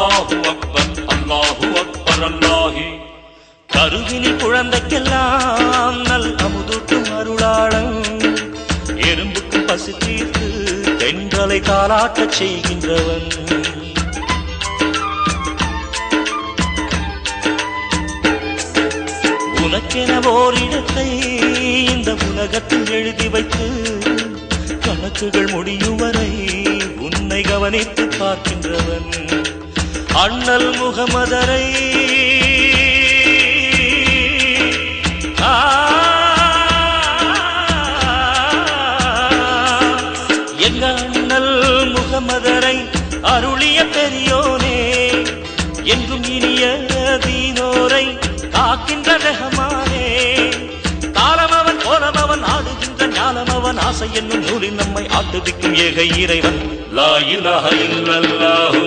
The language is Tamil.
அல்லாஹு அக்பர் அல்லாஹு அக்பர் அல்லாஹி. கருவினில் குழந்தைக்கெல்லாம் நல் அமுதூட்டும் அருளாளன், எறும்புக்கு பசி தீர்த்து தென்றலை தாலாட்டச் செய்கின்றவன். உனக்கென ஓரிடத்தை இந்த உலகத்தில் எழுதி வைத்து கணக்குகள் முடியும் வரை உன்னை கவனித்து பார்க்கின்றவன். அண்ணல் முகமதரை எங்க அண்ணல் முகமதரை அருளிய பெரியோனே, என்றும் இனிய தீனோரை காக்கின்ற ரஹமானே. காலமவன் கோலமவன் ஆடுகின்ற ஞானமவன், ஆசை என்னும் நூலில் நம்மை ஆட்டுவிக்கும் ஏக இறைவன். லா இலாஹ இல்லல்லாஹு